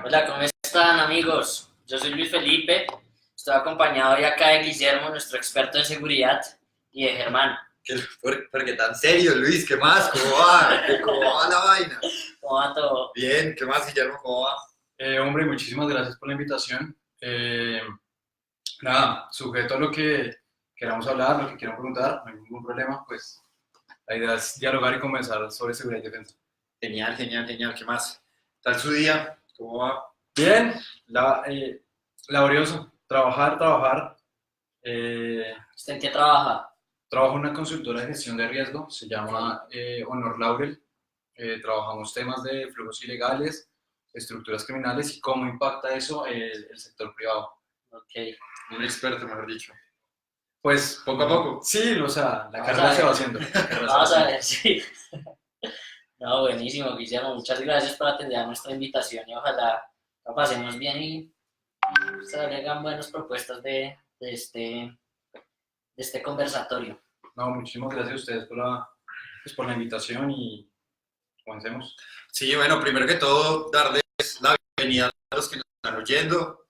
Hola, ¿cómo están amigos? Yo soy Luis Felipe, estoy acompañado hoy acá de Guillermo, nuestro experto en seguridad, y de Germán. ¿Por qué tan serio, Luis? ¿Qué más? ¿Cómo va? ¿Cómo va la vaina? ¿Cómo va todo? Bien, ¿qué más, Guillermo? ¿Cómo va? Hombre, muchísimas gracias por la invitación. Nada, sujeto a lo que queramos hablar, lo que quieran preguntar, no hay ningún problema, pues la idea es dialogar y conversar sobre seguridad y defensa. Genial, genial, genial. ¿Qué más? ¿Tal su día? ¿Cómo va? Bien, laborioso, trabajar. ¿Usted en qué trabaja? Trabajo en una consultora de gestión de riesgo, se llama Honor Laurel. Trabajamos temas de flujos ilegales, estructuras criminales y cómo impacta eso el sector privado. Ok. Un experto, mejor dicho. Pues Poco a poco. sí, o sea, la Vamos carrera a se va ver. haciendo. Vamos a ver, sí. No, buenísimo, Guillermo. Muchas gracias por atender a nuestra invitación y ojalá la pasemos bien y se agregan buenas propuestas de este conversatorio. No, muchísimas gracias a ustedes por la invitación y comencemos. Sí, bueno, primero que todo, darles la bienvenida a los que nos están oyendo.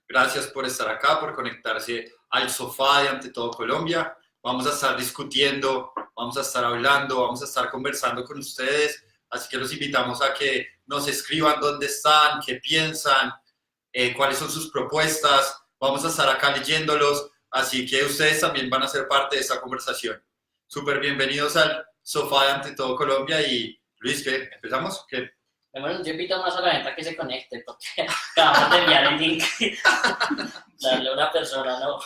Gracias por estar acá, por conectarse al sofá de Ante Todo Colombia. Vamos a estar discutiendo, vamos a estar hablando, vamos a estar conversando con ustedes. Así que los invitamos a que nos escriban dónde están, qué piensan, cuáles son sus propuestas. Vamos a estar acá leyéndolos, así que ustedes también van a ser parte de esta conversación. Súper bienvenidos al sofá de Ante Todo Colombia y Luis, ¿qué? ¿Empezamos? ¿Qué? Bueno, yo invito más a la gente a que se conecte porque acabamos de enviar el link. Darle a una persona, ¿no?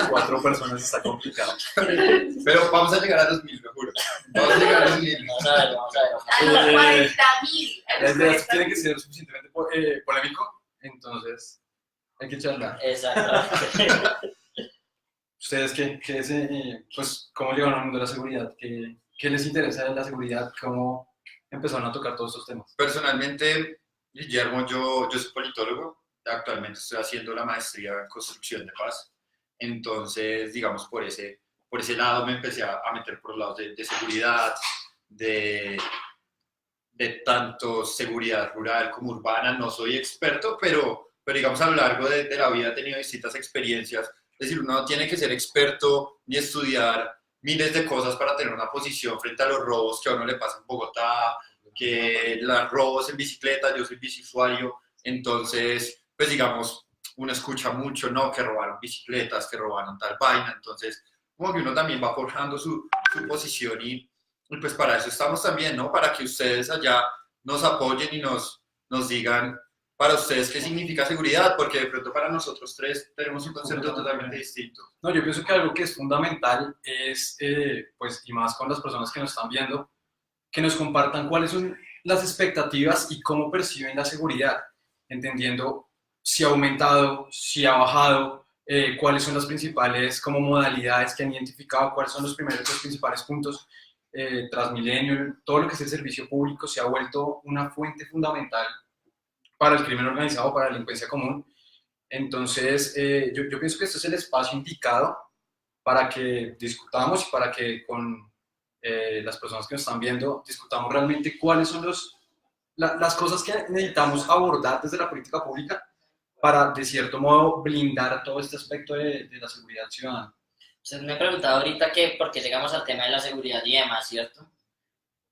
4 personas está complicado. Pero vamos a llegar a los 1000, lo juro. Vamos a llegar a los 1000. Vamos a ver, vamos a ver. A los 40.000. La idea es que tiene que ser suficientemente polémico, entonces hay que charlar. Exactamente. ¿Ustedes pues, cómo llegaron al mundo de la seguridad? ¿Qué les interesa de la seguridad? ¿Cómo empezaron a tocar todos estos temas? Personalmente, Guillermo, yo soy politólogo. Actualmente estoy haciendo la maestría en construcción de paz. Entonces, digamos, por ese lado me empecé a meter por los lados de seguridad, de tanto seguridad rural como urbana. No soy experto, pero digamos, a lo largo de la vida he tenido distintas experiencias. Es decir, uno no tiene que ser experto ni estudiar miles de cosas para tener una posición frente a los robos que a uno le pasa en Bogotá, que los robos en bicicleta. Yo soy biciusuario, entonces, pues digamos, uno escucha mucho, ¿no? Que robaron bicicletas, que robaron tal vaina, entonces, como que uno también va forjando su posición y pues para eso estamos también, ¿no? Para que ustedes allá nos apoyen y nos digan para ustedes qué significa seguridad, porque de pronto para nosotros tres tenemos un concepto totalmente distinto. No, yo pienso que algo que es fundamental es, pues, y más con las personas que nos están viendo, que nos compartan cuáles son las expectativas y cómo perciben la seguridad, entendiendo si ha aumentado, si ha bajado, cuáles son las principales como modalidades que han identificado, cuáles son los principales puntos. Transmilenio, todo lo que es el servicio público se ha vuelto una fuente fundamental para el crimen organizado, para la delincuencia común. Entonces, yo pienso que este es el espacio indicado para que discutamos y para que con las personas que nos están viendo discutamos realmente cuáles son las cosas que necesitamos abordar desde la política pública para, de cierto modo, blindar todo este aspecto de la seguridad ciudadana. Usted me preguntaba ahorita que por qué llegamos al tema de la seguridad y demás, ¿cierto?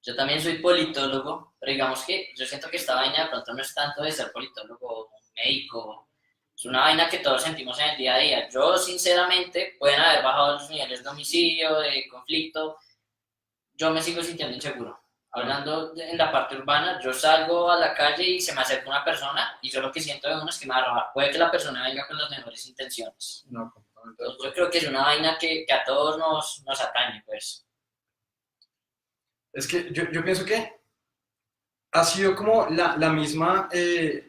Yo también soy politólogo, pero digamos que yo siento que esta vaina de pronto no es tanto de ser politólogo o médico, es una vaina que todos sentimos en el día a día. Yo, sinceramente, pueden haber bajado los niveles de homicidio, de conflicto, yo me sigo sintiendo inseguro. Hablando en la parte urbana, yo salgo a la calle y se me acerca una persona y yo lo que siento de uno es que me va a robar. Puede que la persona venga con las mejores intenciones. No, Entonces, yo creo que es una vaina que a todos nos atañe, pues. es que yo pienso que ha sido como la misma... es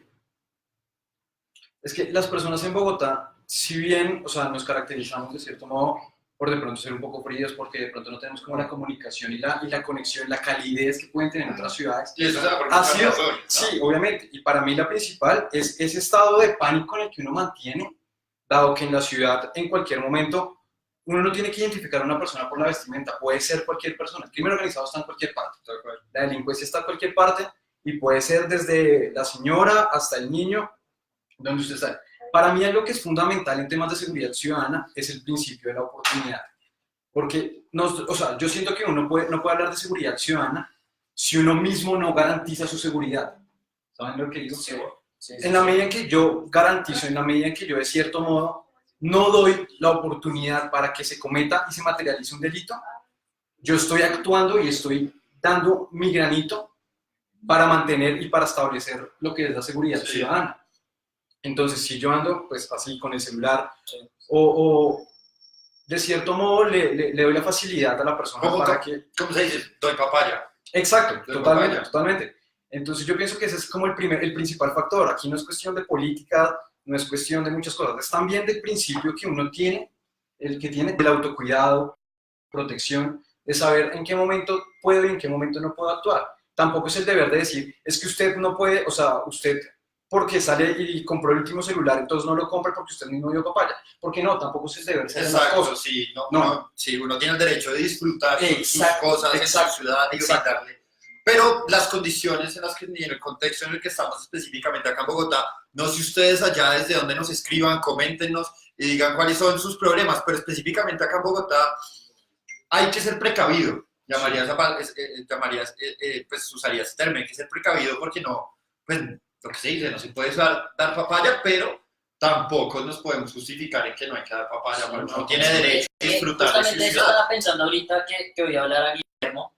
que las personas en Bogotá, si bien, o sea, nos caracterizamos de cierto modo por de pronto ser un poco fríos, porque de pronto no tenemos como la comunicación y la conexión, la calidez que pueden tener otras ciudades. Y eso se da por Ha sido, razón, ¿no? sí, obviamente, y para mí la principal es ese estado de pánico en el que uno mantiene, dado que en la ciudad, en cualquier momento, uno no tiene que identificar a una persona por la vestimenta, puede ser cualquier persona. El crimen organizado está en cualquier parte, la delincuencia está en cualquier parte, y puede ser desde la señora hasta el niño, donde usted está. Para mí algo que es fundamental en temas de seguridad ciudadana es el principio de la oportunidad. Porque o sea, yo siento que uno no puede hablar de seguridad ciudadana si uno mismo no garantiza su seguridad. ¿Saben lo que digo? Sí, sí, En la medida en que yo garantizo, en la medida en que yo de cierto modo no doy la oportunidad para que se cometa y se materialice un delito, yo estoy actuando y estoy dando mi granito para mantener y para establecer lo que es la seguridad ciudadana. Entonces, si yo ando pues así con el celular o de cierto modo le doy la facilidad a la persona para que... ¿Cómo se dice? Doy papaya. Exacto, Doy totalmente, papaya. totalmente. Entonces yo pienso que ese es como el principal factor. Aquí no es cuestión de política, no es cuestión de muchas cosas. Es también del principio que uno tiene, el que tiene del autocuidado, protección, de saber en qué momento puedo y en qué momento no puedo actuar. Tampoco es el deber de decir, es que usted no puede, o sea, usted porque sale y compró el último celular, entonces no lo compre porque usted mismo dio papaya. Porque no, tampoco es el deber de hacer las Exacto, cosas. sí, No. sí, uno tiene el derecho de disfrutar sus Exacto, cosas en exacto, su ciudad y exacto. brindarle. Pero las condiciones en las que, y en el contexto en el que estamos específicamente acá en Bogotá, no sé ustedes allá desde donde nos escriban, coméntenos y digan cuáles son sus problemas, pero específicamente acá en Bogotá hay que ser precavido. Pues usaría ese término, hay que ser precavido porque no, pues lo que se dice, no se puede dar papaya, pero tampoco nos podemos justificar en que no hay que dar papaya, porque uno tiene derecho a disfrutar de su justamente eso ciudad. estaba pensando ahorita que voy a hablar a Guillermo.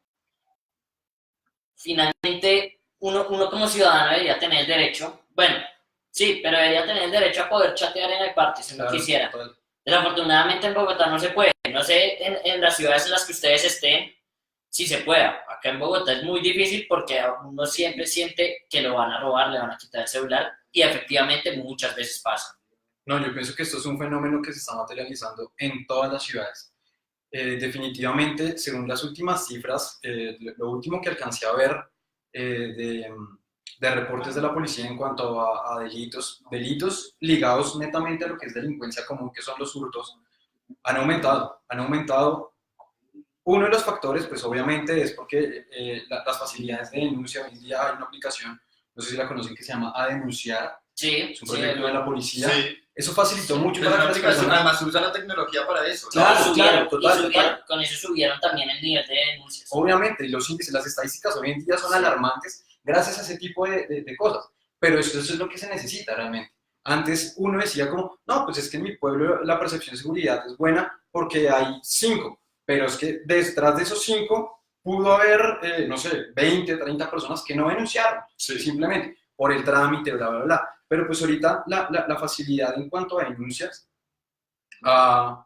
Finalmente, uno como ciudadano debería tener el derecho, bueno, sí, pero debería tener el derecho a poder chatear en el parque si uno Claro, quisiera. total. Desafortunadamente en Bogotá no se puede. No sé en las ciudades en las que ustedes estén si se pueda. Acá en Bogotá es muy difícil porque uno siempre siente que lo van a robar, le van a quitar el celular y efectivamente muchas veces pasa. No, yo pienso que esto es un fenómeno que se está materializando en todas las ciudades. Definitivamente, según las últimas cifras, lo último que alcancé a ver de reportes de la policía en cuanto a delitos ligados netamente a lo que es delincuencia común, que son los hurtos, han aumentado. Uno de los factores, pues obviamente, es porque las facilidades de denuncia, hoy en día hay una aplicación, no sé si la conocen, que se llama A Denunciar, Sí, es un proyecto de la policía. Sí, Eso facilitó mucho pero para una que las aplicación, personas... además usa la tecnología para eso. ¿no? Claro, subieron, total. con eso subieron también el nivel de denuncias. Obviamente, los índices, las estadísticas hoy en día son alarmantes gracias a ese tipo de cosas, pero eso es lo que se necesita realmente. Antes uno decía como, no, pues es que en mi pueblo la percepción de seguridad es buena porque hay 5, pero es que detrás de esos 5 pudo haber, no sé, 20, 30 personas que no denunciaron, Sí. simplemente por el trámite, bla, bla, bla. Pero pues ahorita la facilidad en cuanto a denuncias,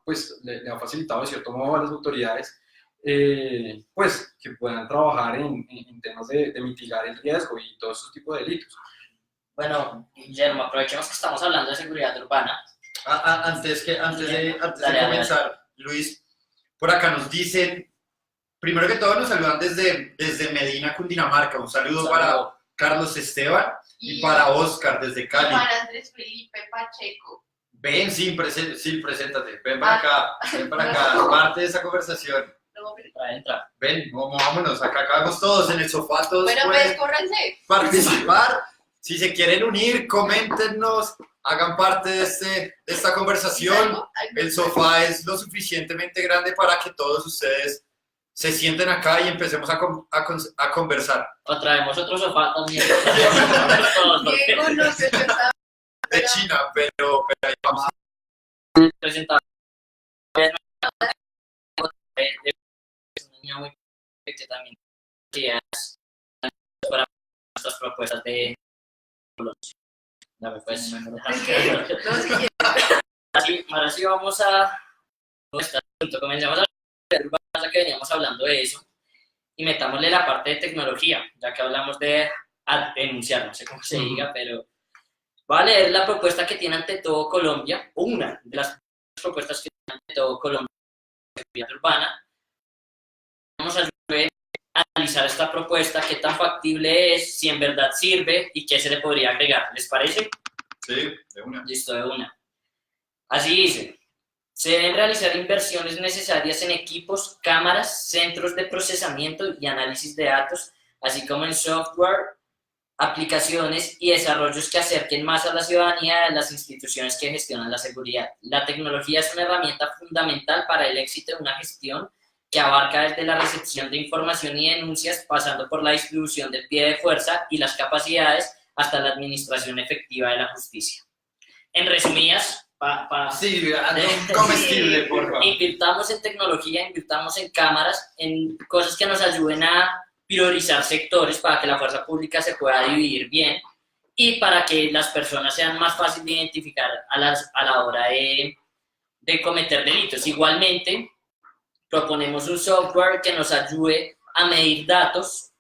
pues le ha facilitado de cierto modo a las autoridades pues que puedan trabajar en temas de mitigar el riesgo y todos esos tipos de delitos. Bueno, Guillermo, aprovechemos que estamos hablando de seguridad urbana. Antes de Dale. comenzar, Luis, por acá nos dicen, primero que todo nos saludan desde Medina, Cundinamarca. Un saludo para Carlos Esteban y para Oscar desde Cali. Para Andrés Felipe Pacheco. Ven, sí, preséntate. Ven para acá, parte de esa conversación. Entra. Ven, vámonos, acá acabamos todos en el sofá, todos Bueno, pueden pues córranse. participar. Si se quieren unir, coméntenos, hagan parte de esta conversación. El sofá es lo suficientemente grande para que todos ustedes se sienten acá y empecemos a conversar. O traemos otro sofá también. Diego no se está De China, pero ahí vamos. Presentado. Es una niña muy que también ideas para nuestras propuestas de pues, ahora sí vamos a este asunto. Comencemos a hablar que veníamos hablando de eso y metámosle la parte de tecnología, ya que hablamos de denunciar, no sé cómo se diga, pero voy a leer la propuesta que tiene ante todo Colombia, una de las propuestas que tiene ante todo Colombia de seguridad urbana. Vamos a analizar esta propuesta, qué tan factible es, si en verdad sirve y qué se le podría agregar. ¿Les parece? Sí, de una. Listo, de una. Así dice, se deben realizar inversiones necesarias en equipos, cámaras, centros de procesamiento y análisis de datos, así como en software aplicaciones y desarrollos que acerquen más a la ciudadanía de las instituciones que gestionan la seguridad. La tecnología es una herramienta fundamental para el éxito de una gestión que abarca desde la recepción de información y denuncias, pasando por la distribución del pie de fuerza y las capacidades, hasta la administración efectiva de la justicia. En resumidas, Sí, un comestible, por favor. invirtamos en tecnología, invirtamos en cámaras, en cosas que nos ayuden a priorizar sectores para que la fuerza pública se pueda dividir bien y para que las personas sean más fáciles de identificar a la hora de cometer delitos. Igualmente, proponemos un software que nos ayude a medir datos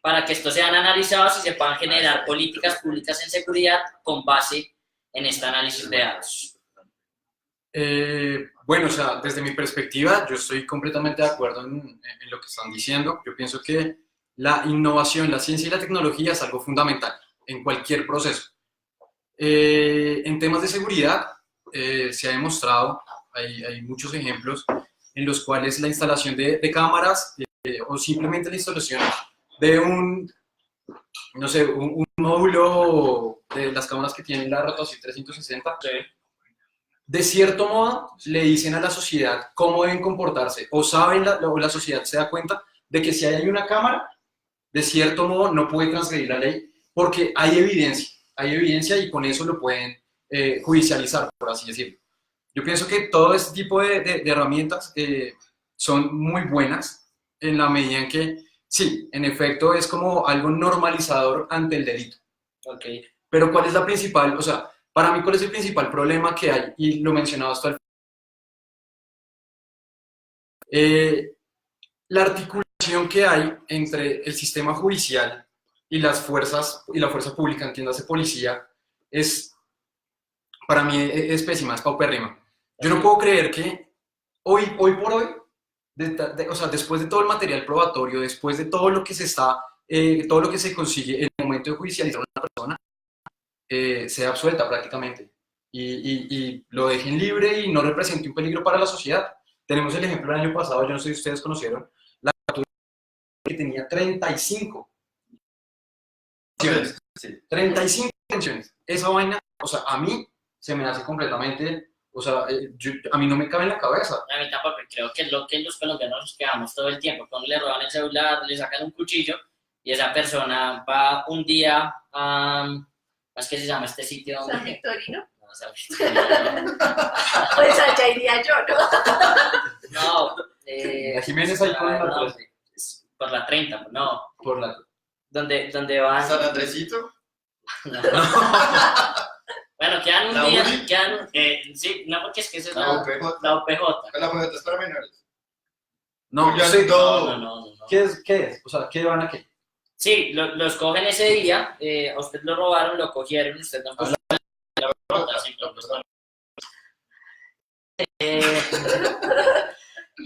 para que estos sean analizados y se puedan generar políticas públicas en seguridad con base en este análisis de datos. Bueno, o sea, desde mi perspectiva, yo estoy completamente de acuerdo en lo que están diciendo. Yo pienso que la innovación, la ciencia y la tecnología es algo fundamental en cualquier proceso. En temas de seguridad, se ha demostrado, hay muchos ejemplos en los cuales la instalación de cámaras o simplemente la instalación de un módulo de las cámaras que tienen la rotación 360, de cierto modo le dicen a la sociedad cómo deben comportarse, o la sociedad se da cuenta de que si hay una cámara, de cierto modo no puede transgredir la ley porque hay evidencia y con eso lo pueden judicializar, por así decirlo. Yo pienso que todo este tipo de herramientas son muy buenas en la medida en que, sí, en efecto es como algo normalizador ante el delito. Okay. Pero ¿cuál es la principal, o sea, para mí cuál es el principal problema que hay? Y lo mencionaba hasta el la articulación que hay entre el sistema judicial y las fuerzas, y la fuerza pública, entiéndase policía, para mí es pésima, es paupérrima. Yo no puedo creer que hoy por hoy, o sea, después de todo el material probatorio, después de todo lo que todo lo que se consigue en el momento de judicializar a una persona, sea absuelta prácticamente y lo dejen libre y no represente un peligro para la sociedad. Tenemos el ejemplo del año pasado, yo no sé si ustedes conocieron, la captura que tenía 35 detenciones. Sí. 35 detenciones. Esa vaina, o sea, a mí se me hace completamente, o sea, a mí no me cabe en la cabeza. A mí tampoco, creo que es lo que los colombianos nos quedamos todo el tiempo. Cuando le roban el celular, le sacan un cuchillo y esa persona va un día a... ¿Cómo es que se llama este sitio? San Victorino. No, San Victorino. Pues allá iría yo, ¿no? No. La Jiménez ahí con la no, por la 30, no. por la... Donde van... ¿San Andresito? No. Bueno, quedan un ¿La día, UNI? sí, no, porque es que esa es La la UPJ. UPJ. La UPJ es para menores. No, Ya sí, todo. No. ¿Qué es? O sea, ¿qué van a qué? Sí, los cogen ese día, a usted lo robaron, lo cogieron, usted no puso la UPJ, sí, lo puso.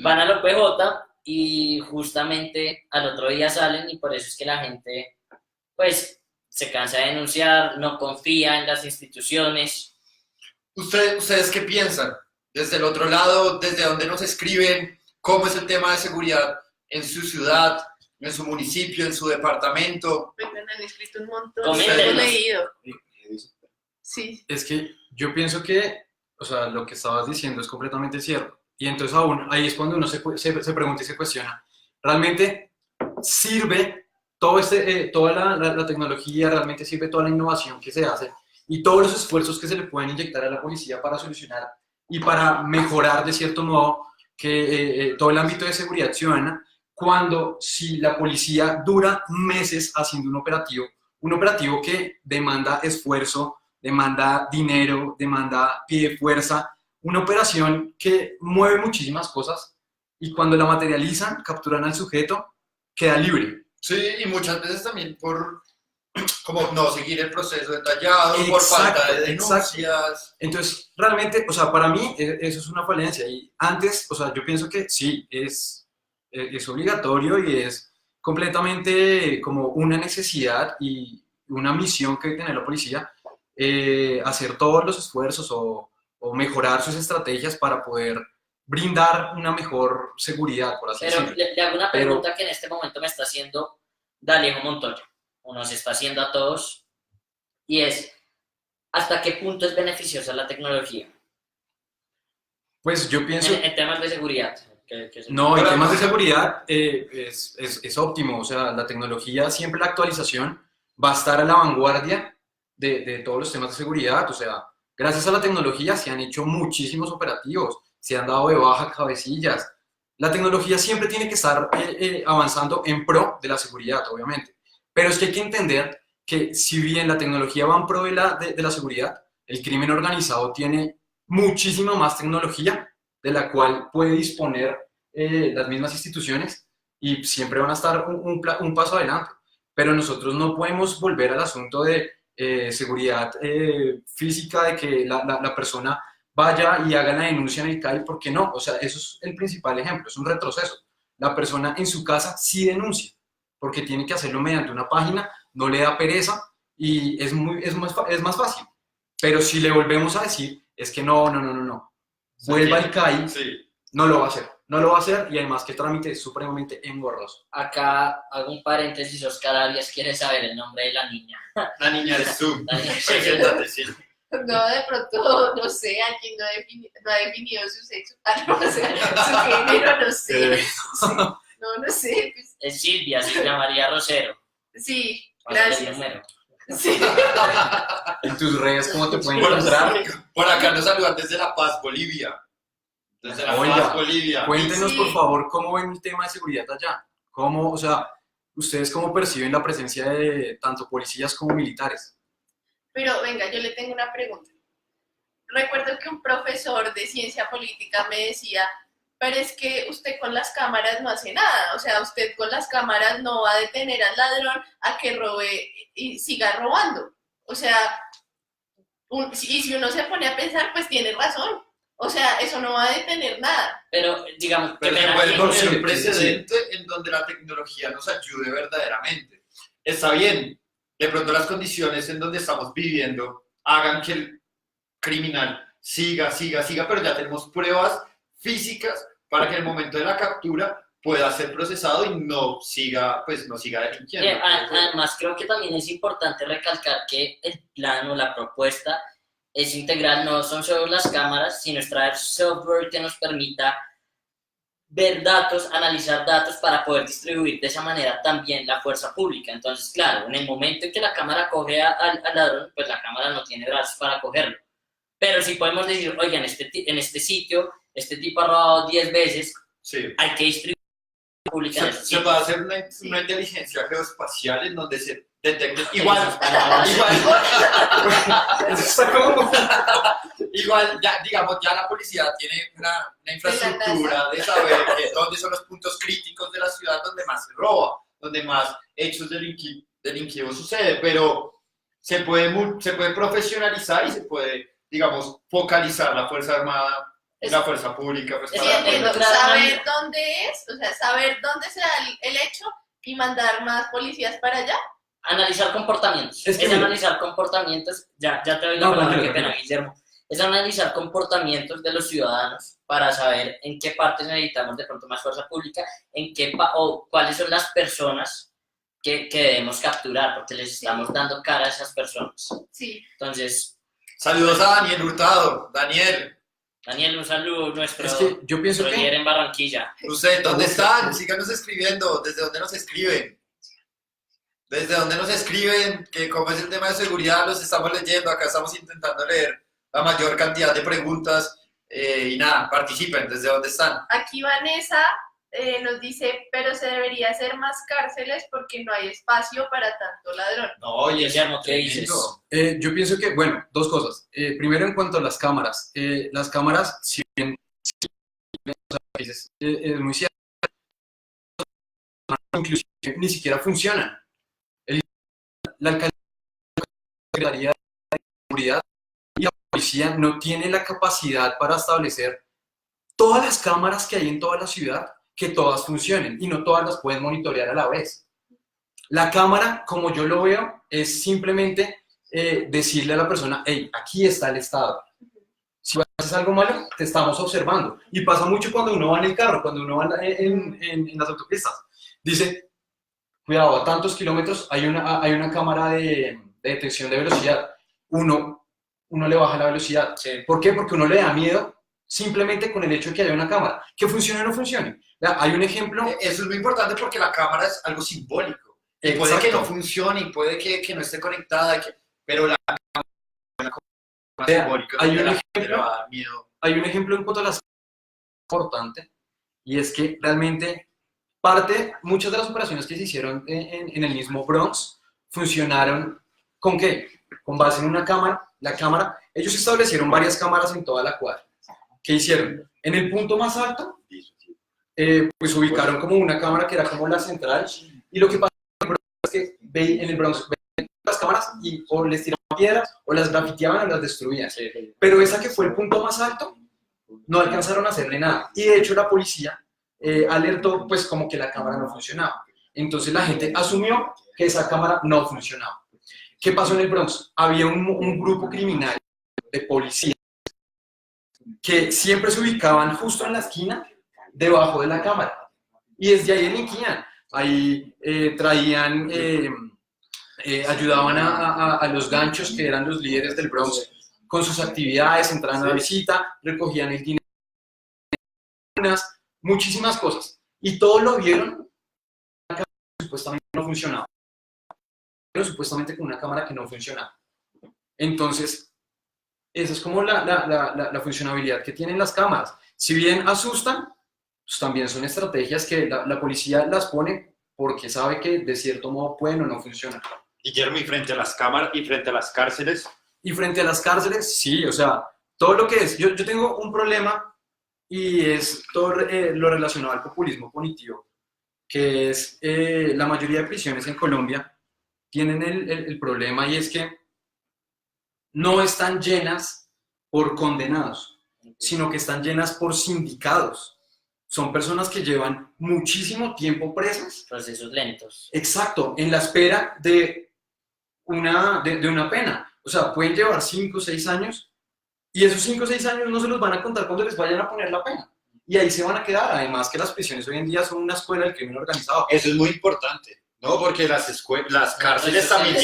Van a la UPJ y justamente al otro día salen y por eso es que la gente, pues, se cansa de denunciar, no confía en las instituciones. ¿Ustedes qué piensan? Desde el otro lado, desde donde nos escriben, ¿cómo es el tema de seguridad en su ciudad, en su municipio, en su departamento? Pues me han escrito un montón, Coméntenos. lo he leído. Sí. Es que yo pienso que, o sea, lo que estabas diciendo es completamente cierto. Y entonces ahí es cuando uno se pregunta y se cuestiona, ¿realmente sirve toda la tecnología, realmente sirve toda la innovación que se hace y todos los esfuerzos que se le pueden inyectar a la policía para solucionar y para mejorar de cierto modo todo el ámbito de seguridad ciudadana, cuando si la policía dura meses haciendo un operativo que demanda esfuerzo, demanda dinero, demanda pie de fuerza, una operación que mueve muchísimas cosas y cuando la materializan, capturan al sujeto, queda libre. Sí, y muchas veces también por como no seguir el proceso detallado, por falta de denuncias. Entonces, realmente, o sea, para mí eso es una falencia. Y antes, o sea, yo pienso que sí, es obligatorio y es completamente como una necesidad y una misión que tiene la policía, hacer todos los esfuerzos o mejorar sus estrategias para poder brindar una mejor seguridad, por así Pero decirlo. le hago una pregunta que en este momento me está haciendo D'Alejo Montoya. o nos está haciendo a todos, y es ¿hasta qué punto es beneficiosa la tecnología? Pues yo pienso... En temas de seguridad. No, en temas de seguridad es óptimo, o sea, la tecnología, siempre la actualización va a estar a la vanguardia de todos los temas de seguridad, o sea, gracias a la tecnología se han hecho muchísimos operativos, se han dado de baja cabecillas. La tecnología siempre tiene que estar avanzando en pro de la seguridad, obviamente, pero es que hay que entender que si bien la tecnología va en pro de la seguridad, el crimen organizado tiene muchísima más tecnología de la cual puede disponer las mismas instituciones y siempre van a estar un paso adelante. Pero nosotros no podemos volver al asunto de seguridad física, de que la persona vaya y haga la denuncia en el CAI, porque no, o sea, eso es el principal ejemplo, es un retroceso. La persona en su casa sí denuncia, porque tiene que hacerlo mediante una página, no le da pereza y es más fácil. Pero si le volvemos a decir, es que no, vuelva al CAI, Sí. no lo va a hacer. No lo va a hacer y además que el trámite es supremamente engorroso. Acá hago un paréntesis, Oscar Arias quiere saber el nombre de la niña. La niña eres tú. La niña. Preséntate, sí. No, de pronto, no sé, aquí no ha definido su sexo, no sé, su género, no sé. Sí, no sé, pues, Es Silvia María Rosero. sí, Pásale el gracias. número. Sí. En tus redes, ¿cómo te pueden Por, encontrar? por acá nos saludan desde La Paz, Bolivia. Desde La Oiga, Paz, Bolivia. Cuéntenos, Sí. por favor, cómo ven el tema de seguridad allá. ¿Cómo, o sea, ustedes cómo perciben la presencia de tanto policías como militares? Pero venga, yo le tengo una pregunta. Recuerdo que un profesor de ciencia política me decía, pero es que usted con las cámaras no hace nada, o sea, usted con las cámaras no va a detener al ladrón a que robe y siga robando. O sea, y si uno se pone a pensar, pues tiene razón. O sea, eso no va a detener nada. Pero, digamos, Pero qué se pena puede que- poner un sí. precedente en donde la tecnología nos ayude verdaderamente. Está bien, de pronto las condiciones en donde estamos viviendo hagan que el criminal siga, pero ya tenemos pruebas físicas para que en el momento de la captura pueda ser procesado y no siga delinquiendo. Además, creo que también es importante recalcar que el plan o la propuesta es integral, no son solo las cámaras, sino es traer software que nos permita ver datos, analizar datos para poder distribuir de esa manera también la fuerza pública. Entonces, claro, en el momento en que la cámara coge al ladrón, pues la cámara no tiene brazos para cogerlo. Pero si podemos decir, oigan, en este sitio, este tipo ha robado 10 veces, Sí. hay que distribuir la pública en esos Se sitios. puede hacer una inteligencia geoespacial en donde se detecte igual, ya, digamos, ya la policía tiene una infraestructura de saber dónde son los puntos críticos de la ciudad donde más se roba, donde más hechos delictivos suceden, pero se puede profesionalizar y se puede, digamos, focalizar la Fuerza Armada y la Fuerza Pública. Pues, Es Sí, para- entiendo, claro, saber dónde es, o sea, saber dónde se da el hecho y mandar más policías para allá. Analizar comportamientos. Es que Es mira- analizar comportamientos, ya te doy la No, palabra, tranquilo, qué pena, tranquilo. Guillermo. Es analizar comportamientos de los ciudadanos para saber en qué partes necesitamos de pronto más fuerza pública, o cuáles son las personas que debemos capturar, porque les estamos dando cara a esas personas. Sí. Entonces, Saludos a Daniel Hurtado. Daniel, Daniel, un saludo, nuestro Es que yo pienso nuestro líder que... en Barranquilla. ¿usted dónde están? Síganos escribiendo. ¿Desde dónde nos escriben? ¿Desde dónde nos escriben? Que como es el tema de seguridad, los estamos leyendo. Acá estamos intentando leer la mayor cantidad de preguntas. Y nada, participen. ¿Desde dónde están? Aquí Vanessa nos dice, pero se debería hacer más cárceles porque no hay espacio para tanto ladrón. No, oye, Guillermo, ¿qué dices? Yo pienso que, bueno, dos cosas. Primero, en cuanto a las cámaras, si bien es muy cierto, inclusive ni siquiera funcionan. La alcaldía, la Secretaría de Seguridad y la policía no tiene la capacidad para establecer todas las cámaras que hay en toda la ciudad, que todas funcionen y no todas las pueden monitorear a la vez. La cámara, como yo lo veo, es simplemente decirle a la persona, hey, aquí está el estado. Si haces algo malo, te estamos observando. Y pasa mucho cuando uno va en el carro, cuando uno va en las autopistas. Dice, cuidado, a tantos kilómetros hay una cámara de detección de velocidad. Uno le baja la velocidad. Sí. ¿Por qué? Porque uno le da miedo simplemente con el hecho de que haya una cámara. Que funcione o no funcione. Hay un ejemplo. Eso es muy importante porque la cámara es algo simbólico. Y puede que Exacto. no funcione, y puede que no esté conectada, pero la cámara es una simbólica. Hay un que le ejemplo. va a dar miedo. Hay un ejemplo en cuanto a las importante, y es que realmente muchas de las operaciones que se hicieron en el mismo Bronx funcionaron ¿con qué? Con base en una cámara. La cámara, ellos establecieron varias cámaras en toda la cuadra. ¿Qué hicieron? En el punto más alto, pues ubicaron como una cámara que era como la central, y lo que pasó es que en el Bronx veían las cámaras y o les tiraban piedras, o las grafiteaban o las destruían. Pero esa que fue el punto más alto, no alcanzaron a hacerle nada. Y de hecho la policía alertó pues como que la cámara no funcionaba. Entonces la gente asumió que esa cámara no funcionaba. ¿Qué pasó en el Bronx? Había un grupo criminal de policía que siempre se ubicaban justo en la esquina debajo de la cámara. Y desde ahí delinquían. Ahí traían, ayudaban a los ganchos que eran los líderes del Bronx con sus actividades, entraban a la visita, recogían el dinero, muchísimas cosas. Y todos lo vieron, supuestamente no funcionaba. Pero supuestamente con una cámara que no funcionaba. Entonces, esa es como la funcionabilidad que tienen las cámaras. Si bien asustan, pues también son estrategias que la policía las pone porque sabe que de cierto modo pueden o no funcionar. Guillermo, y frente a las cámaras y frente a las cárceles. Y frente a las cárceles, sí, o sea, todo lo que es. Yo tengo un problema y es todo lo relacionado al populismo punitivo, que es la mayoría de prisiones en Colombia tienen el problema, y es que no están llenas por condenados, sino que están llenas por sindicados. Son personas que llevan muchísimo tiempo presas. Procesos lentos. Exacto, en la espera de una pena. O sea, pueden llevar 5 o 6 años, y esos 5 o 6 años no se los van a contar cuando les vayan a poner la pena. Y ahí se van a quedar. Además que las prisiones hoy en día son una escuela del crimen organizado. Eso es muy importante, ¿no? Porque las cárceles también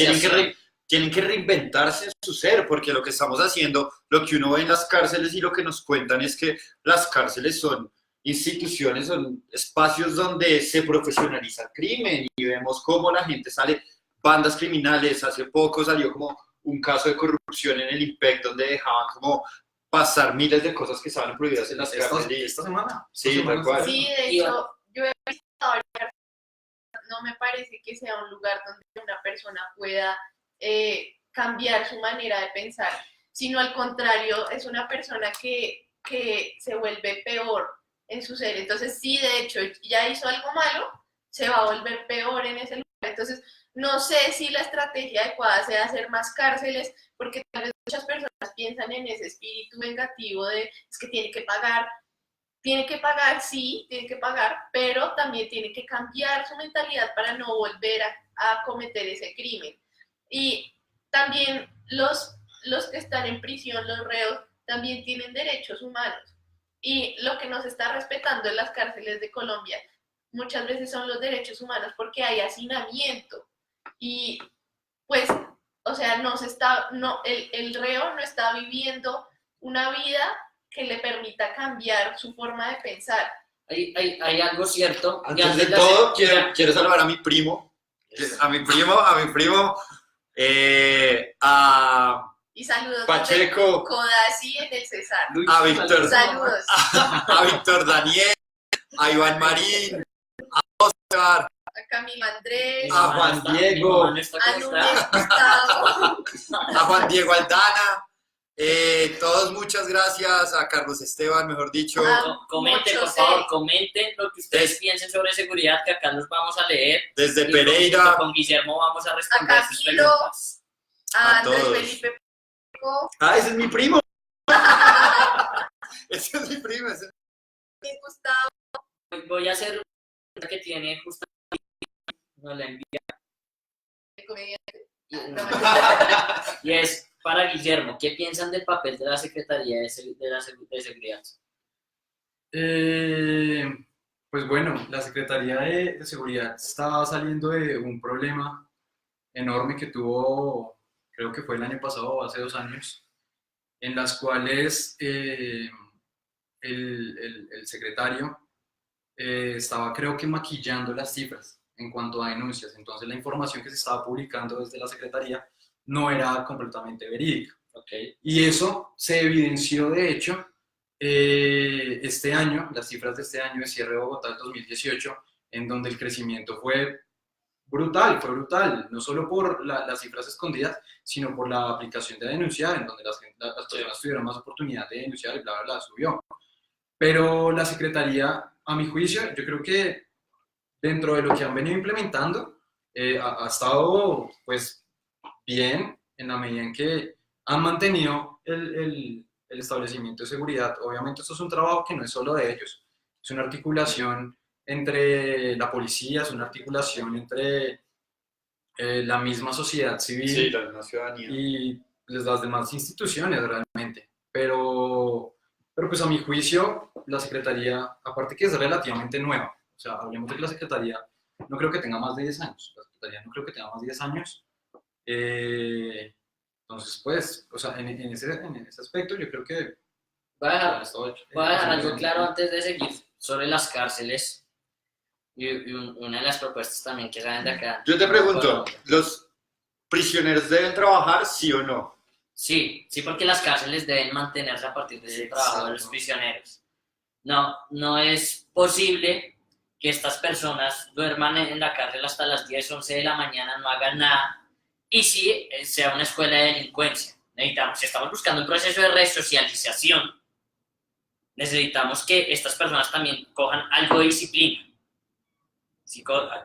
tienen que reinventarse en su ser, porque lo que estamos haciendo, lo que uno ve en las cárceles y lo que nos cuentan es que las cárceles son instituciones, son espacios donde se profesionaliza el crimen, y vemos cómo la gente sale, bandas criminales. Hace poco salió como un caso de corrupción en el IMPEC donde dejaban como pasar miles de cosas que estaban prohibidas en las cárceles. Esta semana. Sí, tal cual. Sí, de hecho, yo he visitado varias cárceles. No me parece que sea un lugar donde una persona pueda cambiar su manera de pensar, sino al contrario, es una persona que se vuelve peor en su ser. Entonces, sí, de hecho, ya hizo algo malo, se va a volver peor en ese lugar. Entonces, no sé si la estrategia adecuada sea hacer más cárceles, porque tal vez muchas personas piensan en ese espíritu vengativo de es que tiene que pagar, sí, tiene que pagar, pero también tiene que cambiar su mentalidad para no volver a cometer ese crimen. Y también los que están en prisión, los reos, también tienen derechos humanos. Y lo que nos está respetando en las cárceles de Colombia muchas veces son los derechos humanos, porque hay hacinamiento. Y pues, o sea, el reo no está viviendo una vida que le permita cambiar su forma de pensar. Hay algo cierto. Antes de todo, quiero saludar a mi primo, Y saludos Pacheco, Codazzi en el Cesar. a Víctor, Saludos. a Víctor Daniel, a Iván Marín, a Oscar, A Camilo Andrés, a Juan Diego, a Lunes Gustavo, a Juan Diego Aldana, todos muchas gracias, a Carlos Esteban, mejor dicho. Comenten, por favor, comenten lo que ustedes piensen sobre seguridad, que acá los vamos a leer. Desde Y Pereira. con Guillermo vamos a responder sus Camilo, preguntas. a todos. Andrés Felipe Pacheco, Ese es mi primo. Ese es mi primo. Luis Gustavo. Voy a hacer una que tiene justamente, nos la envía, Comediante. y es para Guillermo. ¿Qué piensan del papel de la Secretaría de Seguridad? Pues bueno, la Secretaría de Seguridad está saliendo de un problema enorme que tuvo, creo que fue el año pasado o hace 2 años, en las cuales el secretario estaba, creo que, maquillando las cifras en cuanto a denuncias. Entonces la información que se estaba publicando desde la Secretaría no era completamente verídica. Okay. Y eso se evidenció, de hecho, este año, las cifras de este año de cierre de Bogotá del 2018, en donde el crecimiento fue brutal, no solo por las cifras escondidas, sino por la aplicación de denunciar, en donde las personas tuvieron más oportunidad de denunciar y bla, bla, bla, subió. Pero la Secretaría, a mi juicio, yo creo que dentro de lo que han venido implementando, ha estado pues bien en la medida en que han mantenido el establecimiento de seguridad. Obviamente esto es un trabajo que no es solo de ellos, es una articulación entre la policía, es una articulación entre la misma sociedad civil Sí, la misma ciudadanía. y las demás instituciones realmente. Pero pues a mi juicio, la Secretaría, aparte que es relativamente nueva, o sea, hablemos de que la Secretaría no creo que tenga más de 10 años, la Secretaría no creo que tenga más de 10 años, entonces pues, o sea, en ese aspecto yo creo que Voy a ya dejar, está hecho. voy a dejar algo claro antes de seguir sobre las cárceles y una de las propuestas también que salen de acá. Yo te pregunto, Colombia. ¿los prisioneros deben trabajar, sí o no? Sí, porque las cárceles deben mantenerse a partir de ese trabajo de los Exacto. prisioneros. No es posible que estas personas duerman en la cárcel hasta las 10, 11 de la mañana, no hagan nada, y sí sea una escuela de delincuencia. Si estamos buscando un proceso de resocialización, necesitamos que estas personas también cojan algo de disciplina.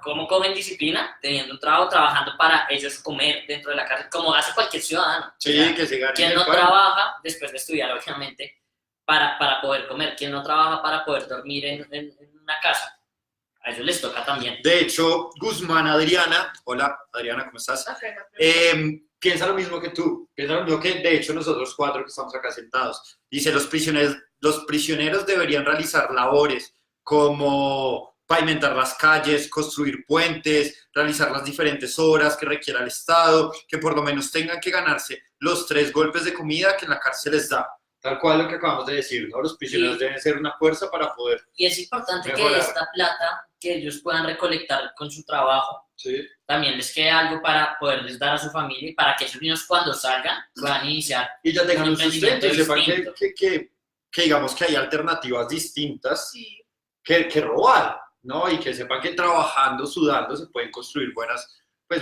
¿Cómo cogen disciplina? Teniendo un trabajo, trabajando para ellos comer dentro de la cárcel, como hace cualquier ciudadano. Sí, O sea, que se ganen quien el no pan. trabaja después de estudiar, obviamente, para poder comer, quien no trabaja para poder dormir en una casa, a ellos les toca también. De hecho, Guzmán Adriana, hola Adriana, ¿cómo estás? Okay, no, Piensa lo mismo que tú, piensa lo mismo que de hecho nosotros 4 que estamos acá sentados. Dice, los prisioneros deberían realizar labores como pavimentar las calles, construir puentes, realizar las diferentes obras que requiera el Estado, que por lo menos tengan que ganarse los 3 golpes de comida que en la cárcel les da. Tal cual lo que acabamos de decir, ¿no? Los prisioneros deben ser una fuerza para poder... Y es importante mejorar. que esta plata que ellos puedan recolectar con su trabajo, Sí. también les quede algo para poderles dar a su familia y para que esos niños cuando salgan puedan iniciar. Y ya tengan un emprendimiento sustento y sepan distinto. que digamos que hay alternativas distintas sí. que robar, ¿no? Y que sepan que trabajando, sudando, se pueden construir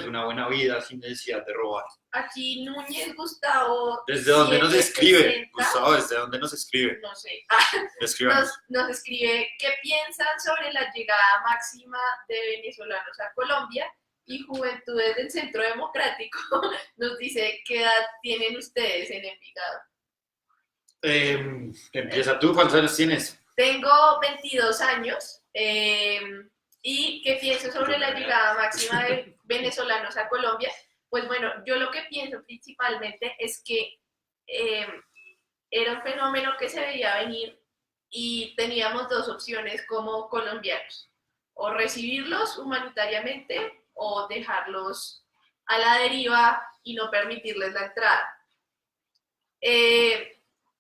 una buena vida sin necesidad de robar. Aquí Núñez Gustavo. ¿Desde dónde nos escribe? 760, Gustavo, ¿desde dónde nos escribe? No sé. Escríbanos. Nos escribe qué piensan sobre la llegada máxima de venezolanos a Colombia y Juventudes del Centro Democrático. Nos dice qué edad tienen ustedes en Envigado. Empieza tú, ¿cuántos años tienes? Tengo 22 años y qué pienso sobre la llegada máxima de venezolanos a Colombia. Pues bueno, yo lo que pienso principalmente es que era un fenómeno que se veía venir y teníamos 2 opciones como colombianos, o recibirlos humanitariamente o dejarlos a la deriva y no permitirles la entrada.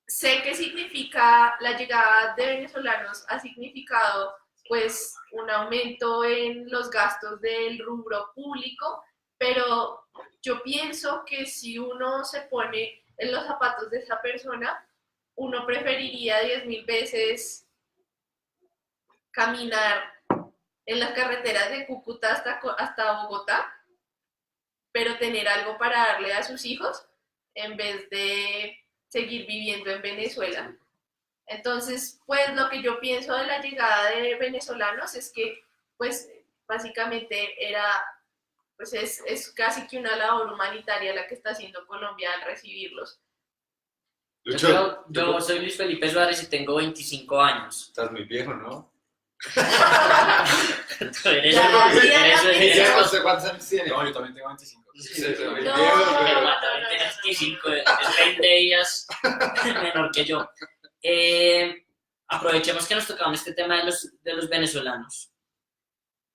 Sé que significa la llegada de venezolanos, ha significado pues un aumento en los gastos del rubro público, pero yo pienso que si uno se pone en los zapatos de esa persona, uno preferiría 10.000 veces caminar en las carreteras de Cúcuta hasta Bogotá, pero tener algo para darle a sus hijos en vez de seguir viviendo en Venezuela. Entonces, pues lo que yo pienso de la llegada de venezolanos es que, pues, básicamente pues es casi que una labor humanitaria la que está haciendo Colombia al recibirlos. Lucho, Yo soy Luis Felipe Suárez y tengo 25 años. estás muy viejo, ¿no? Tú eres No sé cuántos años tienes. No, yo también tengo 25. Sí, pero muy No, viejo, pero- Mata, tienes 25, es 20 días menor que yo. aprovechemos que nos tocaron este tema de los venezolanos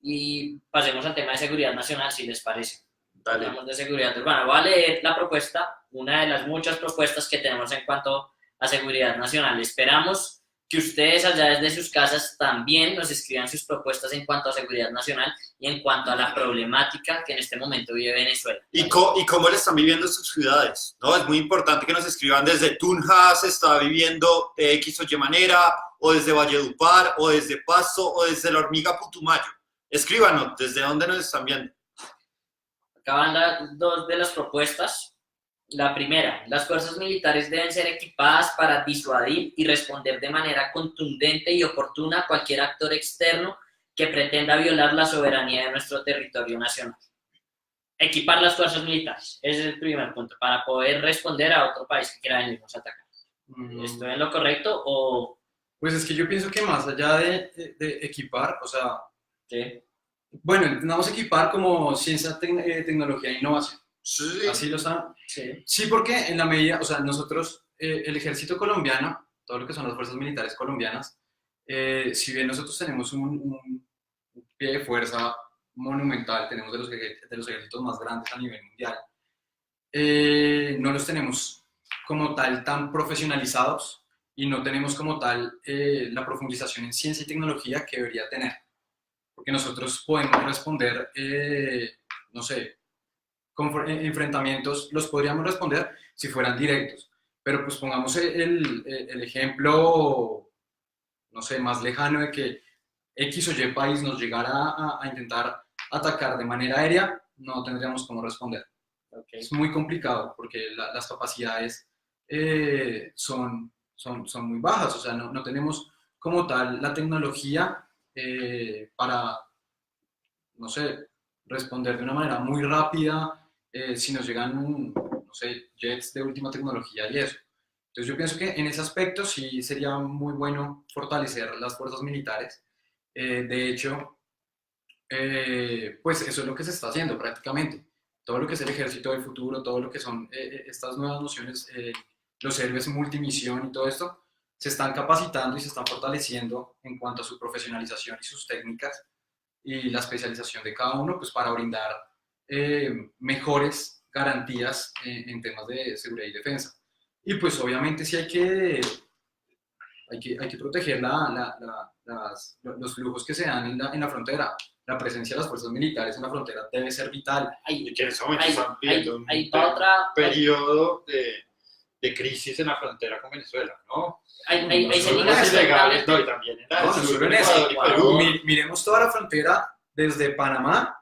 y pasemos al tema de seguridad nacional, si les parece. Dale. Hablamos de seguridad urbana. Voy a leer la propuesta, una de las muchas propuestas que tenemos en cuanto a seguridad nacional. Esperamos que ustedes allá desde sus casas también nos escriban sus propuestas en cuanto a seguridad nacional y en cuanto a la problemática que en este momento vive Venezuela. ¿Y cómo le están viviendo sus ciudades? ¿No? Es muy importante que nos escriban desde Tunja, se está viviendo de X o Y manera, o desde Valledupar, o desde Pasto, o desde la Hormiga Putumayo. Escríbanos, ¿desde dónde nos están viendo? Acá van dos de las propuestas. La primera, las fuerzas militares deben ser equipadas para disuadir y responder de manera contundente y oportuna a cualquier actor externo que pretenda violar la soberanía de nuestro territorio nacional. Equipar las fuerzas militares, ese es el primer punto, para poder responder a otro país que quiera venirnos a atacar. ¿Estoy en lo correcto o...? Pues es que yo pienso que más allá de equipar, o sea, Sí. bueno, intentamos equipar como ciencia, tecnología e innovación. Sí. Así lo están. Sí. Sí, porque en la medida, o sea, nosotros, el ejército colombiano, todo lo que son las fuerzas militares colombianas, si bien nosotros tenemos un pie de fuerza monumental, tenemos de los ejércitos más grandes a nivel mundial, no los tenemos como tal tan profesionalizados y no tenemos como tal la profundización en ciencia y tecnología que debería tener. Porque nosotros podemos responder, no sé, con enfrentamientos, los podríamos responder si fueran directos. Pero pues pongamos el ejemplo, no sé, más lejano de que X o Y país nos llegara a intentar atacar de manera aérea, no tendríamos cómo responder. Okay. Es muy complicado porque las capacidades son muy bajas, o sea, no tenemos como tal la tecnología para, no sé, responder de una manera muy rápida si nos llegan, no sé, jets de última tecnología y eso. Entonces yo pienso que en ese aspecto sí sería muy bueno fortalecer las fuerzas militares. De hecho, pues eso es lo que se está haciendo prácticamente. Todo lo que es el ejército del futuro, todo lo que son estas nuevas nociones, los héroes multimisión y todo esto, se están capacitando y se están fortaleciendo en cuanto a su profesionalización y sus técnicas y la especialización de cada uno, pues para brindar mejores garantías en temas de seguridad y defensa. Y pues obviamente sí hay que proteger los flujos que se dan en la frontera. La presencia de las fuerzas militares en la frontera debe ser vital. Y que en ese momento están viviendo un periodo de crisis en la frontera con Venezuela, ¿no? Hay Los ilegales, ilegales, no, y también en No, no solo en eso. Miremos toda la frontera desde Panamá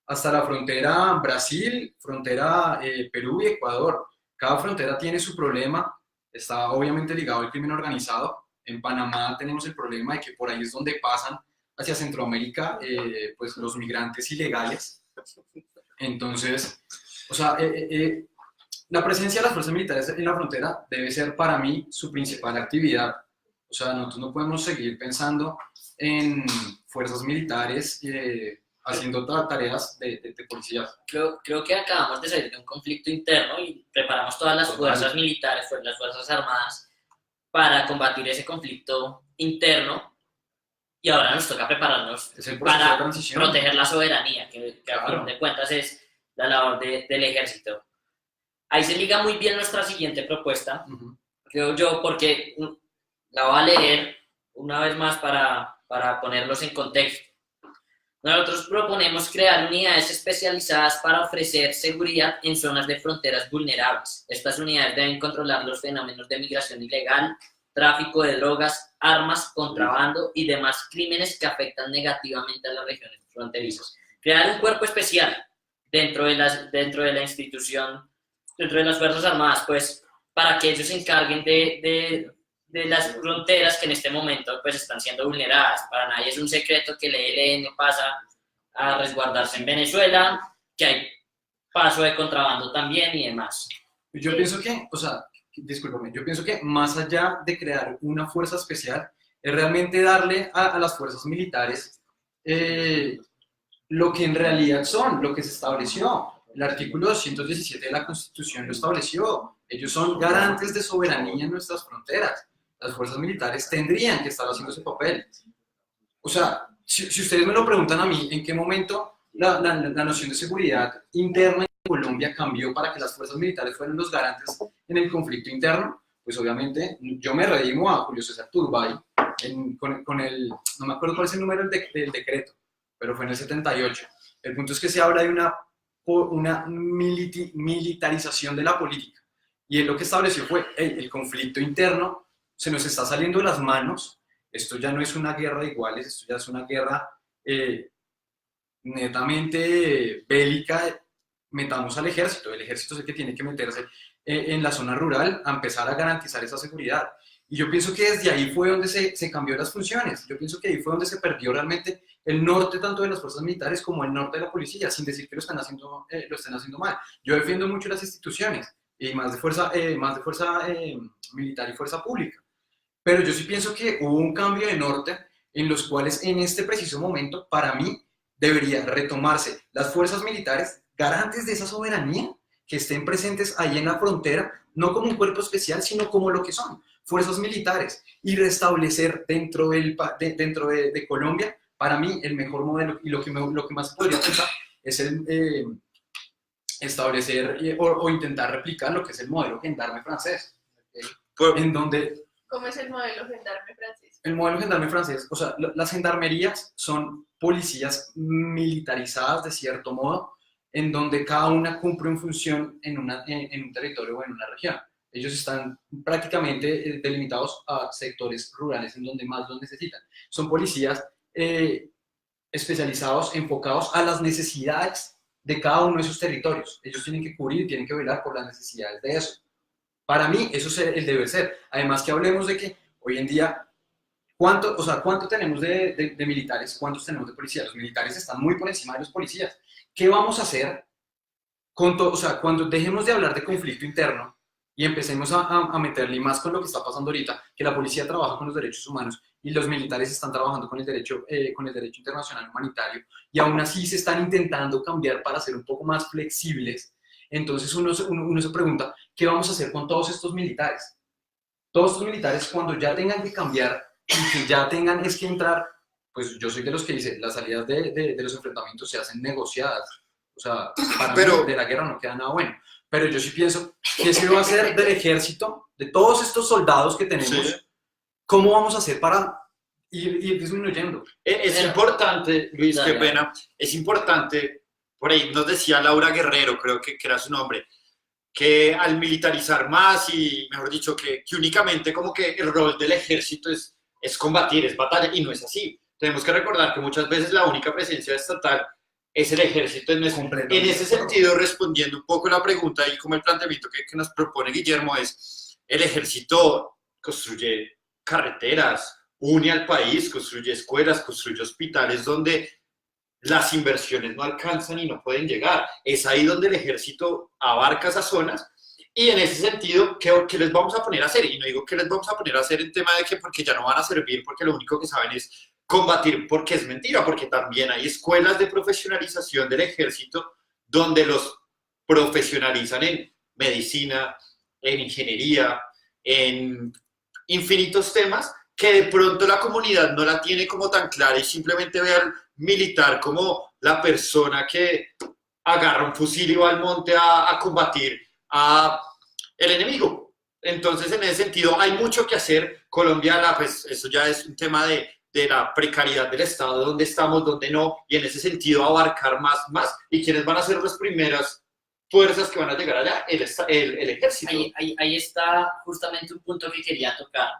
hasta la frontera Brasil, frontera Perú y Ecuador. Cada frontera tiene su problema, está obviamente ligado al crimen organizado. En Panamá tenemos el problema de que por ahí es donde pasan hacia Centroamérica pues los migrantes ilegales. Entonces, o sea, la presencia de las fuerzas militares en la frontera debe ser para mí su principal actividad. O sea, nosotros no podemos seguir pensando en fuerzas militares haciendo tareas de policía. Creo que acabamos de salir de un conflicto interno y preparamos todas las fuerzas militares, las fuerzas armadas, para combatir ese conflicto interno y ahora nos toca prepararnos para proteger la soberanía, que a fin de cuentas es la labor del ejército. Ahí se liga muy bien nuestra siguiente propuesta, creo yo, porque la voy a leer una vez más para ponerlos en contexto. Nosotros proponemos crear unidades especializadas para ofrecer seguridad en zonas de fronteras vulnerables. Estas unidades deben controlar los fenómenos de migración ilegal, tráfico de drogas, armas, contrabando y demás crímenes que afectan negativamente a las regiones fronterizas. Crear un cuerpo especial dentro de la institución, dentro de las Fuerzas Armadas, pues, para que ellos se encarguen de las fronteras que en este momento pues están siendo vulneradas. Para nadie es un secreto que el ELN pasa a resguardarse en Venezuela, que hay paso de contrabando también y demás. Yo pienso que, o sea, discúlpame, yo pienso que más allá de crear una fuerza especial, es realmente darle a las fuerzas militares lo que en realidad son, lo que se estableció. El artículo 217 de la Constitución lo estableció. Ellos son garantes de soberanía en nuestras fronteras. las fuerzas militares tendrían que estar haciendo ese papel. O sea, si ustedes me lo preguntan a mí, ¿en qué momento la noción de seguridad interna en Colombia cambió para que las fuerzas militares fueran los garantes en el conflicto interno? Pues obviamente yo me redimo a Julio César Turbay con el, no me acuerdo cuál es el número del decreto, pero fue en el 78. El punto es que se habla de una militarización de la política. Y él lo que estableció fue, el conflicto interno se nos está saliendo de las manos, esto ya no es una guerra de iguales, esto ya es una guerra netamente bélica, metamos al ejército, el ejército es el que tiene que meterse en la zona rural a empezar a garantizar esa seguridad. Y yo pienso que desde ahí fue donde se cambió las funciones, yo pienso que ahí fue donde se perdió realmente el norte tanto de las fuerzas militares como el norte de la policía, sin decir que lo estén haciendo mal. Yo defiendo mucho las instituciones, y más de fuerza militar y fuerza pública. Pero yo sí pienso que hubo un cambio de norte en los cuales en este preciso momento, para mí, debería retomarse las fuerzas militares garantes de esa soberanía, que estén presentes ahí en la frontera, no como un cuerpo especial, sino como lo que son, fuerzas militares, y restablecer dentro de Colombia, para mí, el mejor modelo, y lo que más podría pensar es establecer o intentar replicar lo que es el modelo gendarme francés, en donde... ¿Cómo es el modelo gendarme francés? El modelo gendarme francés, o sea, las gendarmerías son policías militarizadas de cierto modo, en donde cada una cumple una función en un territorio o en una región. Ellos están prácticamente delimitados a sectores rurales en donde más los necesitan. Son policías especializados, enfocados a las necesidades de cada uno de esos territorios. Ellos tienen que cubrir, tienen que velar por las necesidades de eso. Para mí, eso es el deber ser. Además que hablemos de que hoy en día, ¿cuánto tenemos de militares? ¿Cuántos tenemos de policías? Los militares están muy por encima de los policías. ¿Qué vamos a hacer con todo? O sea, cuando dejemos de hablar de conflicto interno y empecemos a meterle más con lo que está pasando ahorita, que la policía trabaja con los derechos humanos y los militares están trabajando con el derecho internacional humanitario, y aún así se están intentando cambiar para ser un poco más flexibles, entonces uno se pregunta, ¿qué vamos a hacer con todos estos militares? Todos estos militares, cuando ya tengan que cambiar y que ya tengan que entrar, pues yo soy de los que dice, las salidas de los enfrentamientos se hacen negociadas. O sea, para mí de la guerra no queda nada bueno. Pero yo sí pienso que se va a hacer del ejército, de todos estos soldados que tenemos, sí. ¿Cómo vamos a hacer para ir disminuyendo? Es importante, Luis, qué pena, es importante, por ahí nos decía Laura Guerrero, creo que era su nombre, que al militarizar más y, mejor dicho, que únicamente como que el rol del ejército es combatir, es batalla, y no es así. Tenemos que recordar que muchas veces la única presencia estatal es el ejército. En ese sentido, respondiendo un poco la pregunta y como el planteamiento que nos propone Guillermo es, el ejército construye carreteras, une al país, construye escuelas, construye hospitales donde las inversiones no alcanzan y no pueden llegar. Es ahí donde el ejército abarca esas zonas. Y en ese sentido, ¿qué les vamos a poner a hacer? Y no digo que les vamos a poner a hacer en tema de que porque ya no van a servir, porque lo único que saben es combatir, porque es mentira, porque también hay escuelas de profesionalización del ejército donde los profesionalizan en medicina, en ingeniería, en infinitos temas que de pronto la comunidad no la tiene como tan clara y simplemente ve al militar como la persona que agarra un fusil y va al monte a combatir a el enemigo. Entonces, en ese sentido, hay mucho que hacer. Colombia, pues eso ya es un tema de la precariedad del Estado, dónde estamos, dónde no, y en ese sentido abarcar más, y quiénes van a ser las primeras fuerzas que van a llegar allá, el ejército. Ahí está justamente un punto que quería tocar,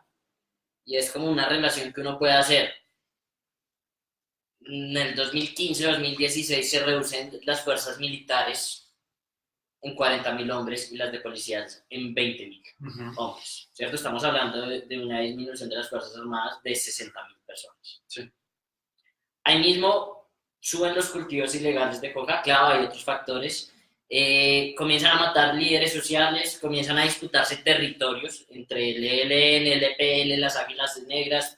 y es como una relación que uno puede hacer. En el 2015-2016 se reducen las fuerzas militares en 40.000 hombres y las de policías en 20.000 hombres, ¿cierto? Estamos hablando de una disminución de las Fuerzas Armadas de 60.000 personas. Sí. Ahí mismo suben los cultivos ilegales de coca, claro, hay otros factores, comienzan a matar líderes sociales, comienzan a disputarse territorios entre el ELN, el EPL, las Águilas Negras,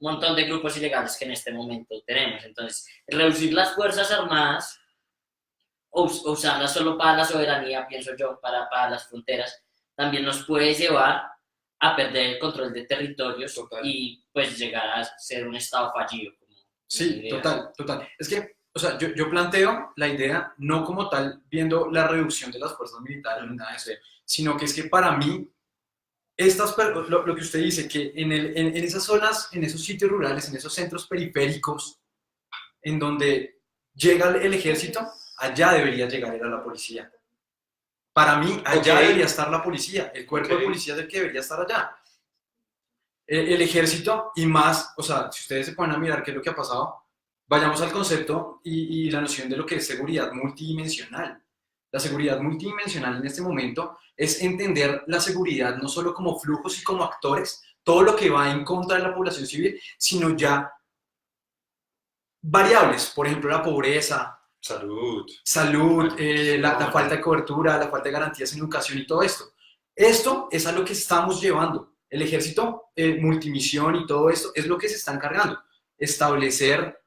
un montón de grupos ilegales que en este momento tenemos. Entonces, reducir las Fuerzas Armadas o usarlas solo para la soberanía, pienso yo, para las fronteras, también nos puede llevar a perder el control de territorios Total. y pues llegar a ser un estado fallido. Como Sí, idea. total. Es que, o sea, yo planteo la idea no como tal viendo la reducción de las fuerzas militares ni nada de eso, sino que es que para mí, lo que usted dice, que en esas zonas, en esos sitios rurales, en esos centros periféricos, en donde llega el ejército, allá debería llegar era la policía. Para mí, allá Ok. debería estar la policía, el cuerpo Ok. de policía es el que debería estar allá. El ejército y más, o sea, si ustedes se ponen a mirar qué es lo que ha pasado, vayamos al concepto y la noción de lo que es seguridad multidimensional. La seguridad multidimensional en este momento es entender la seguridad no solo como flujos y como actores, todo lo que va en contra de la población civil, sino ya variables, por ejemplo, la pobreza, Salud. la falta de cobertura, la falta de garantías en educación y todo esto. Esto es a lo que estamos llevando. El ejército multimisión y todo esto es lo que se está encargando. Establecer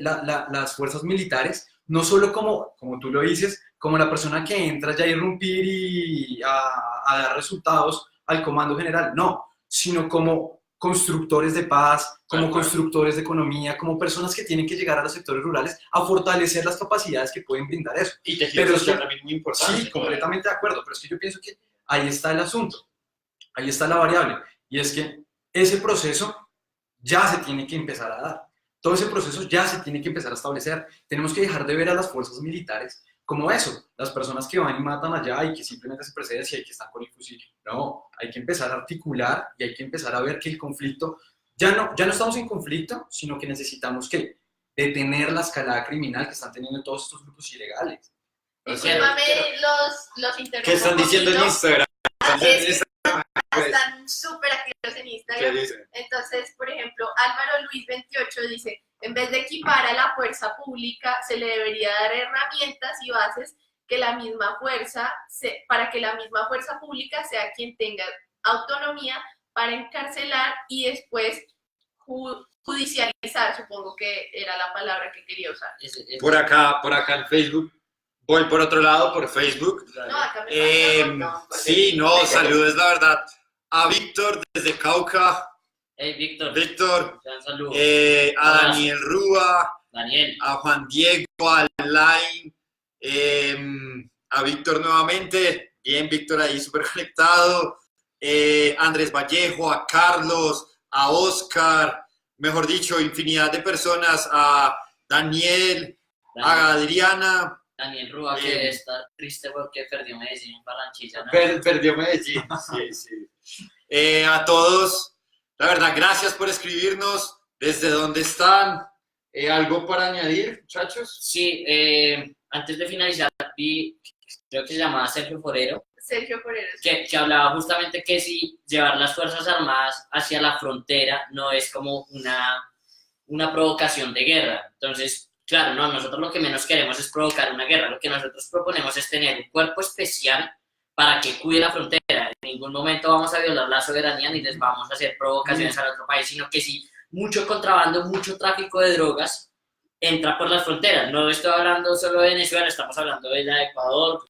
las fuerzas militares, no solo como tú lo dices, como la persona que entra ya a irrumpir y a dar resultados al comando general, no, sino como constructores de paz, como constructores de economía, como personas que tienen que llegar a los sectores rurales a fortalecer las capacidades que pueden brindar eso. Y tejido Pero es social que- también muy importante. Sí, completamente de acuerdo, pero es que yo pienso que ahí está el asunto, ahí está la variable, y es que ese proceso ya se tiene que empezar a dar, todo ese proceso ya se tiene que empezar a establecer. Tenemos que dejar de ver a las fuerzas militares como eso, las personas que van y matan allá y que simplemente se preceden y que están con el fusil. No, hay que empezar a articular y hay que empezar a ver que el conflicto, ya no estamos en conflicto, sino que necesitamos que detener la escalada criminal que están teniendo todos estos grupos ilegales. Discúlpame, los interrumpo. ¿Qué están un diciendo en poquito. Instagram? Es que están súper activos en ¿Qué Instagram. dicen? Entonces, por ejemplo, Álvaro Luis 28 dice, en vez de equipar a la fuerza pública, se le debería dar herramientas y bases que la misma fuerza, para que la misma fuerza pública sea quien tenga autonomía para encarcelar y después judicializar, supongo que era la palabra que quería usar. Por acá en Facebook. Voy por otro lado, por Facebook. No, acá me falta un montón. Sí, no, saludos, la verdad. A Víctor desde Cauca. Hey, Víctor, Víctor. un saludo. A Daniel Rúa. Daniel, A Juan Diego, a Line. A Víctor nuevamente. Bien, Víctor ahí súper conectado. Andrés Vallejo, a Carlos, a Oscar. Mejor dicho, infinidad de personas. A Daniel, a Adriana. Daniel Rúa, que está triste porque perdió Medellín en Barranquilla, ¿no? Perdió Medellín. Sí, sí. A todos, la verdad, gracias por escribirnos. ¿Desde dónde están? ¿Algo para añadir, muchachos? Sí, antes de finalizar, creo que se llamaba Sergio Forero, Sergio Forero. que hablaba justamente que si llevar las Fuerzas Armadas hacia la frontera no es como una provocación de guerra. Entonces, claro, no, nosotros lo que menos queremos es provocar una guerra. Lo que nosotros proponemos es tener un cuerpo especial para que cuide la frontera. En ningún momento vamos a violar la soberanía ni les vamos a hacer provocaciones al otro país, sino que si mucho contrabando, mucho tráfico de drogas entra por las fronteras. No estoy hablando solo de Venezuela, estamos hablando de la de Ecuador,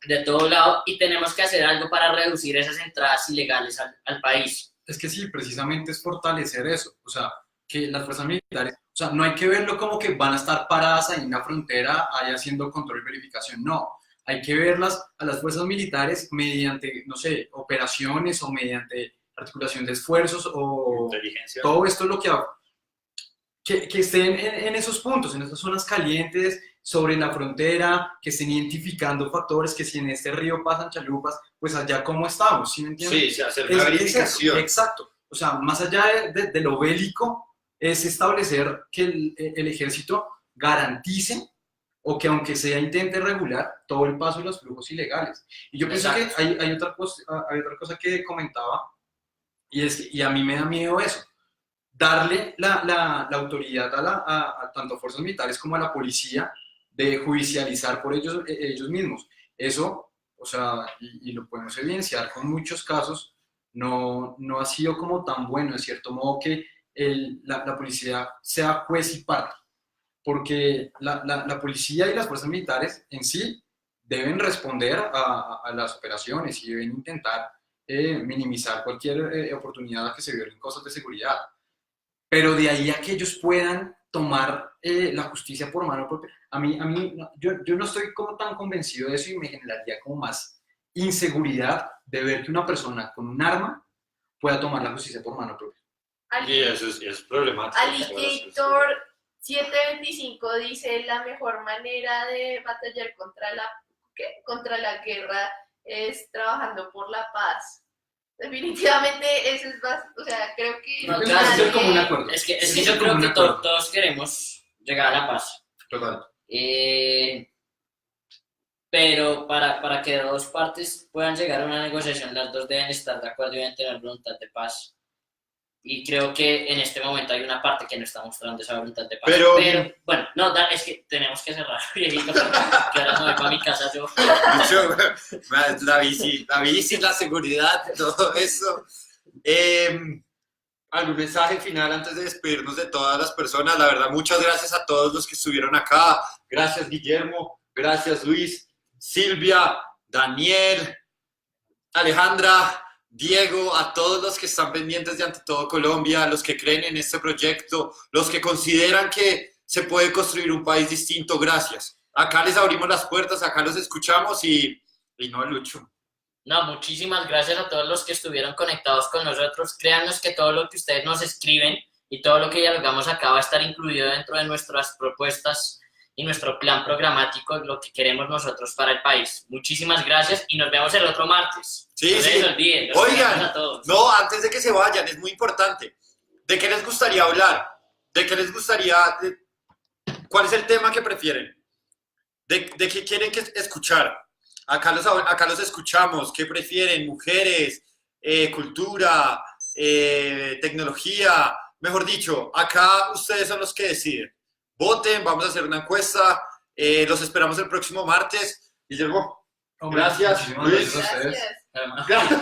de todo lado, y tenemos que hacer algo para reducir esas entradas ilegales al país. Es que sí, precisamente es fortalecer eso, o sea, que las fuerzas militares, o sea, no hay que verlo como que van a estar paradas ahí en la frontera, ahí haciendo control y verificación, no. Hay que verlas a las fuerzas militares mediante, no sé, operaciones o mediante articulación de esfuerzos o Inteligencia. todo esto lo que estén en esos puntos, en esas zonas calientes, sobre la frontera, que estén identificando factores, que si en este río pasan chalupas, pues allá cómo estamos, ¿sí me entiendes? Sí, hacer una verificación. Exacto. O sea, más allá de lo bélico, es establecer que el ejército garantice o que aunque sea intente regular todo el paso de los flujos ilegales. Y yo pienso que hay otra cosa que comentaba, y a mí me da miedo eso, darle la autoridad a tanto a fuerzas militares como a la policía de judicializar por ellos mismos. Eso, o sea, y lo podemos evidenciar con muchos casos, no ha sido como tan bueno, en cierto modo, que la policía sea juez y parte, porque la policía y las fuerzas militares en sí deben responder a las operaciones y deben intentar minimizar cualquier oportunidad a que se violen cosas de seguridad. Pero de ahí a que ellos puedan tomar la justicia por mano propia, yo no estoy como tan convencido de eso y me generaría como más inseguridad de ver que una persona con un arma pueda tomar la justicia por mano propia. Y eso es problemático. Alligator 725 dice la mejor manera de batallar contra la guerra es trabajando por la paz. Definitivamente eso es más, o sea, creo que No, Creo que es ser como un acuerdo. Es que Sí, yo como creo un que acuerdo. todos queremos llegar a la paz. Total. Pero para que dos partes puedan llegar a una negociación, las dos deben estar de acuerdo y deben tener voluntad de paz. Y creo que en este momento hay una parte que no está mostrando esa voluntad de paz. Pero bueno, no, es que tenemos que cerrar, viejito, que ahora me voy para mi casa yo. La bici, la seguridad, todo eso. ¿Algún mensaje final antes de despedirnos de todas las personas? La verdad, muchas gracias a todos los que estuvieron acá. Gracias, Guillermo. Gracias, Luis, Silvia, Daniel, Alejandra, Diego, a todos los que están pendientes de Ante Todo Colombia, los que creen en este proyecto, los que consideran que se puede construir un país distinto. Gracias. Acá les abrimos las puertas, acá los escuchamos y no, Lucho. No, muchísimas gracias a todos los que estuvieron conectados con nosotros. Créanos que todo lo que ustedes nos escriben y todo lo que dialogamos acá va a estar incluido dentro de nuestras propuestas y nuestro plan programático, lo que queremos nosotros para el país. Muchísimas gracias y nos vemos el otro martes. Sí, No se les olvide. Los Oigan, esperamos a todos. no, antes de que se vayan, es muy importante. ¿De qué les gustaría hablar? ¿De qué les gustaría? ¿Cuál es el tema que prefieren? ¿De qué quieren escuchar? Acá los escuchamos. ¿Qué prefieren? Mujeres, cultura, tecnología. Mejor dicho, acá ustedes son los que deciden. Voten, vamos a hacer una encuesta. Los esperamos el próximo martes. Guillermo, Hombre, gracias. muchísimas Luis. gracias a ustedes. Gracias.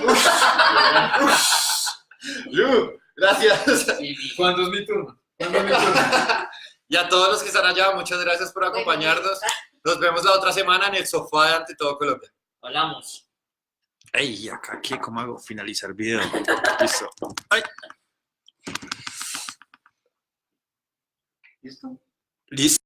Lu, gracias. ¿Cuándo es mi turno? ¿Cuándo es mi turno? Y a todos los que están allá, muchas gracias por acompañarnos. Nos vemos la otra semana en el sofá de Ante Todo Colombia. Hablamos. Ey, acá, ¿qué? ¿Cómo hago? Finalizar video. Listo. Ay. ¿Listo? Listo.